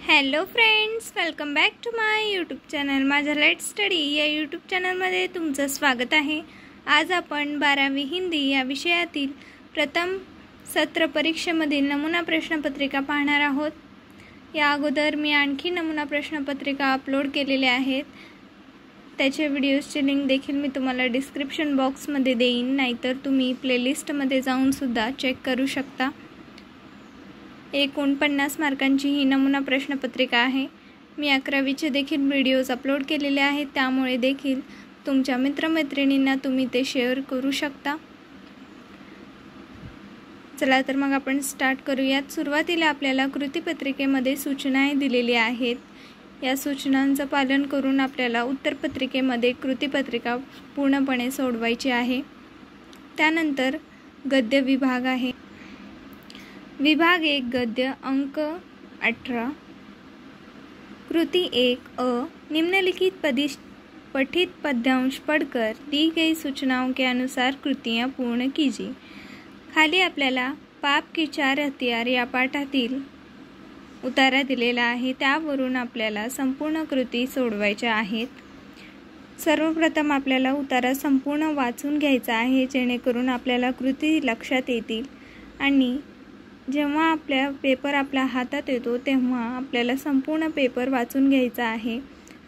Hello friends, welcome back to my YouTube channel. माझा let study या YouTube चॅनलमध्ये तुमचं स्वागत आहे. आज आपण 12वी हिंदी या विषयातील प्रथम सत्र परीक्षेमधील नमुना प्रश्नपत्रिका पाहणार आहोत. या अगोदर मी आणखी नमुना प्रश्नपत्रिका अपलोड केलेल्या आहेत. त्याचे व्हिडिओजची लिंक देखील मी तुम्हाला डिस्क्रिप्शन बॉक्समध्ये देईन, नाहीतर तुम्ही प्लेलिस्टमध्ये जाऊनसुद्धा चेक करू शकता. 49 मार्कांची ही नमुना प्रश्नपत्रिका आहे. मी 11वीचे देखील व्हिडिओज अपलोड केलेले आहेत, त्यामुळे देखील तुमच्या मित्रमैत्रिणींना तुम्ही ते शेअर करू शकता. चला तर मग आपण स्टार्ट करूयात. सुरुवातीला आपल्याला कृतीपत्रिकेमध्ये सूचनाही दिलेली आहेत. या सूचनांचं पालन करून आपल्याला उत्तरपत्रिकेमध्ये कृतीपत्रिका पूर्णपणे सोडवायची आहे. त्यानंतर गद्य विभाग आहे. विभाग 1 गद्य अंक 18. कृति 1 अ निम्नलिखित पठित पद्यांश पढ़कर दी गई सूचनाओं के अनुसार कृतियाँ पूर्ण कीजिए. खाली आपल्याला पाप की 4 हथियार या पाठातील उतारा दिलेला आहे. त्यावरून आपल्याला संपूर्ण कृती सोडवायच्या आहेत. सर्वप्रथम आपल्याला उतारा संपूर्ण वाचून घ्यायचा आहे, जेणेकरून आपल्याला कृती लक्षात येतील. आणि जेव्हा आपल्या पेपर आपल्या हातात येतो तेव्हा आपल्याला संपूर्ण पेपर वाचून घ्यायचा आहे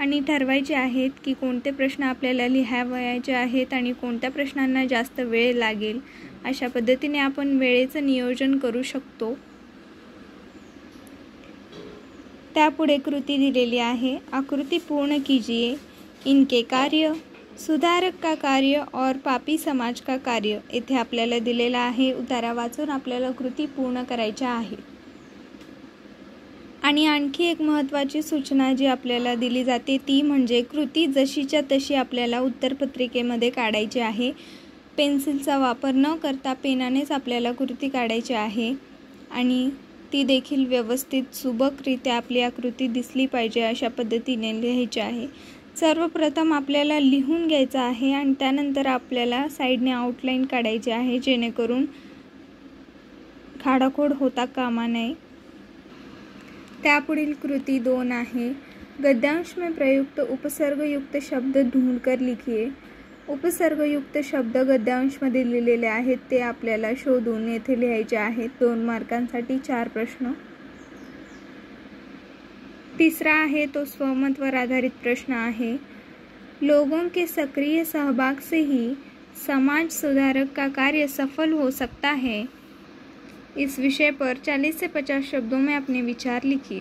आणि ठरवायचे आहेत की कोणते प्रश्न आपल्याला लिहावयाचे आहेत आणि कोणत्या प्रश्नांना जास्त वेळ लागेल. अशा पद्धतीने आपण वेळेचं नियोजन करू शकतो. त्यापुढे कृती दिलेली आहे. आकृति पूर्ण कीजिए. इनके कार्य, सुधारक का कार्य और पापी समाज का कार्य इथे आपल्याला दिलेला आहे. उतारा वाचून आपल्याला कृती पूर्ण करायच्या आहे. आणि आणखी एक महत्त्वाची सूचना जी आपल्याला दिली जाते ती म्हणजे कृती जशीच्या तशी आपल्याला उत्तरपत्रिकेमध्ये काढायची आहे. पेन्सिलचा वापर न करता पेनानेच आपल्याला कृती काढायची आहे आणि ती देखील व्यवस्थित सुबकरित्या आपली आकृती दिसली पाहिजे अशा पद्धतीने लिहायची आहे. सर्वप्रथम आपल्याला लिहून घ्यायचं आहे आणि त्यानंतर आपल्याला साईडने आउटलाईन काढायची आहे, जेणेकरून खाडाखोड होता कामा नये. त्यापुढील कृती 2 आहे. गद्यांश में प्रयुक्त उपसर्गयुक्त शब्द ढूंढकर लिखिए. उपसर्गयुक्त शब्द गद्यांशमध्ये लिहिलेले आहेत, ते आपल्याला शोधून येथे लिहायचे आहेत. 2 मार्कांसाठी 4 प्रश्न. तीसरा आहे तो स्वमतवर आधारित प्रश्न आहे. लोगों के सक्रिय सहभाग से ही समाज सुधारक का कार्य सफल हो सकता है. इस विषय पर 40 से 50 शब्दों में अपने विचार लिखिए.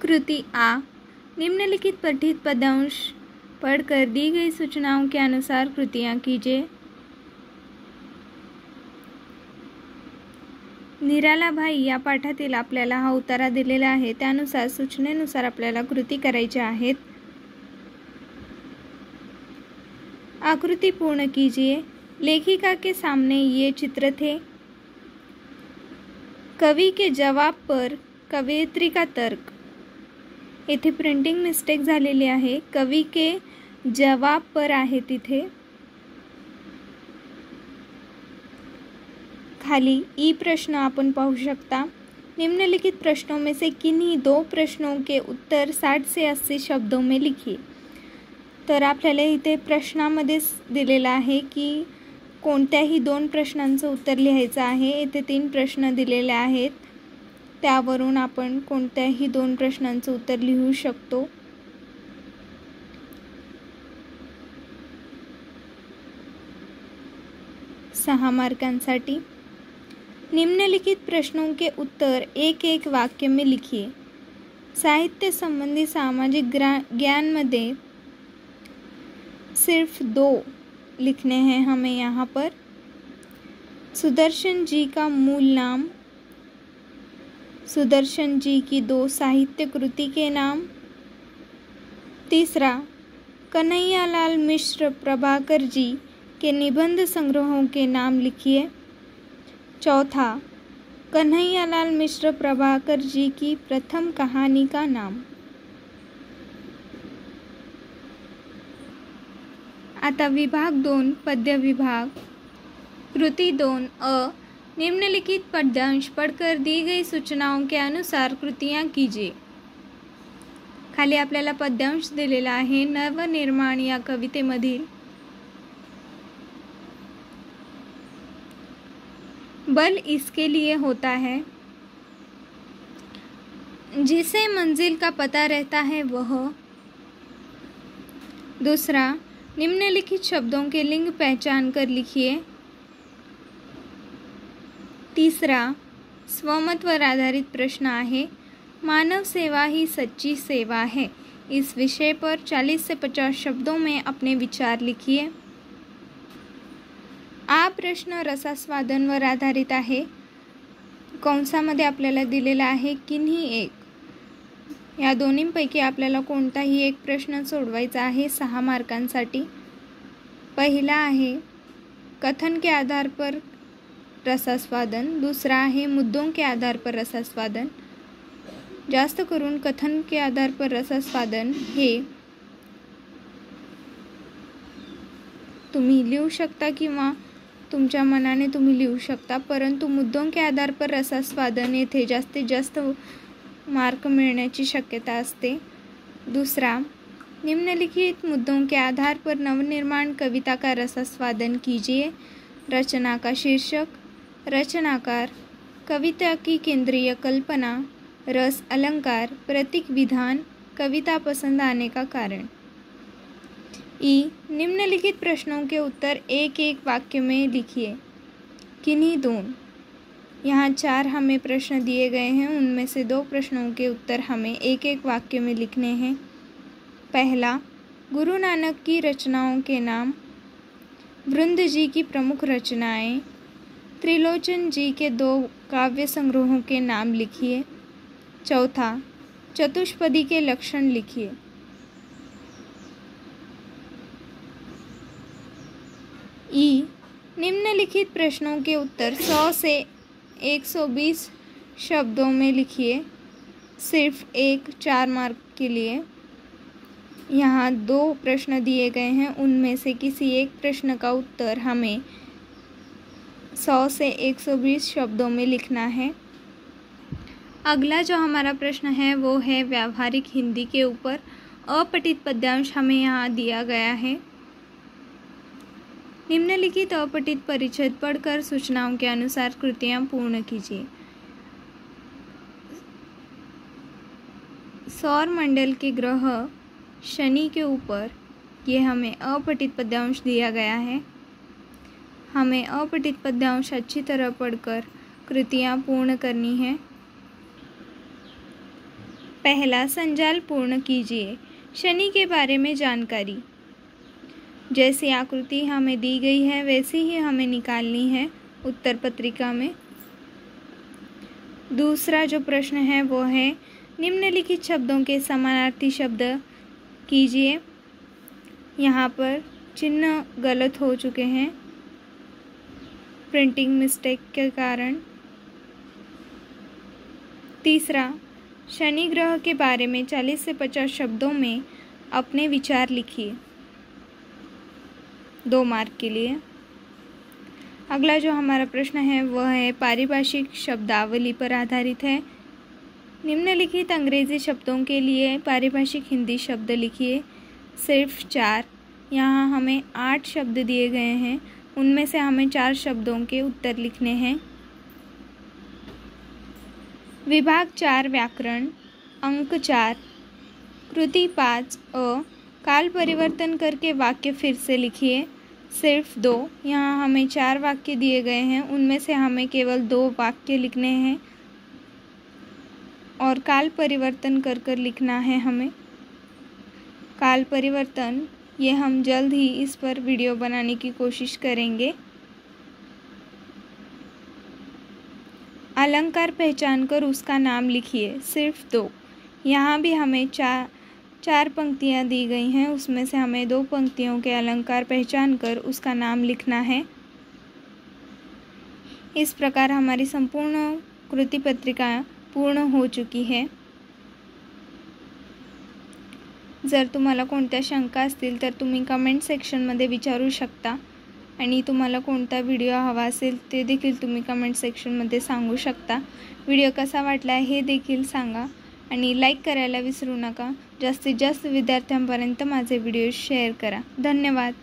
कृति आ निम्नलिखित पठित पद्यांश पढ़कर दी गई सूचनाओं के अनुसार कृतियाँ कीजिए. निराला भाई या पाठातील आपल्याला हा उतारा दिलेला आहे. त्यानुसार सूचनेनुसार आपल्याला कृती करायची आहेत. आकृति पूर्ण कीजिए. लेखिका के सामने ये चित्र थे. कवि के जवाब पर कवयित्री का तर्क. इथे प्रिंटिंग मिस्टेक झालेली आहे. कवि के जवाब पर आहे तिथे. खाली ई प्रश्न आपण पाहू शकता. निम्नलिखित प्रश्नों में से किन्हीं 2 प्रश्नों के उत्तर 60 से 80 शब्दों में लिखिए. तर आपल्याला इथे प्रश्नामध्येच दिलेला आहे की कोणत्याही 2 प्रश्नांचं उत्तर लिहायचं आहे. इथे 3 प्रश्न दिलेले आहेत, त्यावरून आपण कोणत्याही 2 प्रश्नांचं उत्तर लिहू शकतो. सहा मार्कांसाठी. निम्नलिखित प्रश्नों के उत्तर एक वाक्य में लिखिए. साहित्य संबंधी सामाजिक ज्ञान में सिर्फ 2 लिखने हैं हमें यहाँ पर. सुदर्शन जी का मूल नाम, सुदर्शन जी की 2 साहित्य कृति के नाम. तीसरा, कन्हैयालाल मिश्र प्रभाकर जी के निबंध संग्रहों के नाम लिखिए. चौथा, कन्हैयालाल मिश्र प्रभाकर जी की प्रथम कहानी का नाम. आता विभाग 2 पद्य विभाग. कृति 2 अ निम्नलिखित पद्यांश पढ़कर दी गई सूचनाओं के अनुसार कृतियाँ कीजिए। खाली आपल्याला पद्यांश दिलेला आहे नवनिर्माण या कवितेमधील। बल इसके लिए होता है जिसे मंजिल का पता रहता है वह। दूसरा, निम्नलिखित शब्दों के लिंग पहचान कर लिखिए। तीसरा, स्वमत पर आधारित प्रश्न आहे, मानव सेवा ही सच्ची सेवा है। इस विषय पर 40 से 50 शब्दों में अपने विचार लिखिए। हा प्रश्न रसास्वादनवर आधारित आहे। कंसामध्ये आपल्याला दिलेला आहे किन्ही एक। या दोन्हींपैकी आपल्याला कोणताही एक प्रश्न सोडवायचा आहे 6 मार्कांसाठी। पहिला आहे कथन के आधार पर रसास्वादन, दूसरा आहे मुद्दों के आधार पर रसास्वादन। जास्त करून कथन के आधार पर रसास्वादन हे तुम्ही लिहू शकता किंवा तुमच्या मनाने तुम्ही लिहू शकता, परंतु मुद्दों के आधार पर रसास्वादन येथे जास्तीत जास्त मार्क मिळण्याची शक्यता असते। दूसरा, निम्नलिखित मुद्दों के आधार पर नवनिर्माण कविता का रसास्वादन कीजिए। रचना का शीर्षक, रचनाकार, कविता की केंद्रीय कल्पना, रस अलंकार, प्रतीक विधान, कविता पसंद आने का कारण। ई, निम्नलिखित प्रश्नों के उत्तर एक एक वाक्य में लिखिए। किन्हीं 2। यहाँ 4 हमें प्रश्न दिए गए हैं, उनमें से 2 प्रश्नों के उत्तर हमें एक एक वाक्य में लिखने हैं। पहला, गुरु नानक की रचनाओं के नाम, वृंद जी की प्रमुख रचनाएं, त्रिलोचन जी के 2 काव्य संग्रहों के नाम लिखिए। चौथा, चतुष्पदी के लक्षण लिखिए। ई, निम्नलिखित प्रश्नों के उत्तर 100 से 120 शब्दों में लिखिए, सिर्फ 4 मार्क के लिए। यहाँ 2 प्रश्न दिए गए हैं, उनमें से किसी एक प्रश्न का उत्तर हमें 100 से 120 शब्दों में लिखना है। अगला जो हमारा प्रश्न है वो है व्यावहारिक हिंदी के ऊपर। अपठित पद्यांश हमें यहाँ दिया गया है। निम्नलिखित अपठित परिच्छेद पढ़कर सूचनाओं के अनुसार कृतियाँ पूर्ण कीजिए। सौर मंडल के ग्रह शनि के ऊपर ये हमें अपठित पद्यांश दिया गया है। हमें अपठित पद्यांश अच्छी तरह पढ़कर कृतियाँ पूर्ण करनी है। पहला, संजाल पूर्ण कीजिए। शनि के बारे में जानकारी, जैसी आकृति हमें दी गई है वैसी ही हमें निकालनी है उत्तर पत्रिका में। दूसरा जो प्रश्न है वो है निम्नलिखित शब्दों के समानार्थी शब्द कीजिए। यहाँ पर चिन्ह गलत हो चुके हैं प्रिंटिंग मिस्टेक के कारण। तीसरा, शनि ग्रह के बारे में 40 से 50 शब्दों में अपने विचार लिखिए, 2 मार्क के लिए। अगला जो हमारा प्रश्न है वह है पारिभाषिक शब्दावली पर आधारित है। निम्नलिखित अंग्रेजी शब्दों के लिए पारिभाषिक हिंदी शब्द लिखिए, सिर्फ 4। यहाँ हमें 8 शब्द दिए गए हैं, उनमें से हमें 4 शब्दों के उत्तर लिखने हैं। विभाग 4 व्याकरण, अंक 4, कृति 5 अ, काल परिवर्तन करके वाक्य फिर से लिखिए, सिर्फ 2। यहाँ हमें 4 वाक्य दिए गए हैं, उनमें से हमें केवल 2 वाक्य लिखने हैं और काल परिवर्तन कर कर लिखना है हमें। काल परिवर्तन ये हम जल्द ही इस पर वीडियो बनाने की कोशिश करेंगे। अलंकार पहचान कर उसका नाम लिखिए, सिर्फ 2। यहाँ भी हमें 4 पंक्तियाँ दी गई हैं, उसमें से हमें 2 पंक्तियों के अलंकार पहचान कर उसका नाम लिखना है। इस प्रकार हमारी संपूर्ण कृति पत्रिका पूर्ण हो चुकी है। जर तुम्हाला कोणत्या शंका असतील तर तुम्ही कमेंट सेक्शनमध्ये विचारू शकता। आणि तुम्हाला कोणता व्हिडिओ हवा असेल ते देखील तुम्ही कमेंट सेक्शनमध्ये सांगू शकता। व्हिडिओ कसा वाटला हे देखील सांगा आणि लाईक करायला विसरू नका। जास्तीत जास्त विद्यार्थ्यांपर्यंत माझे व्हिडिओ शेअर करा। धन्यवाद।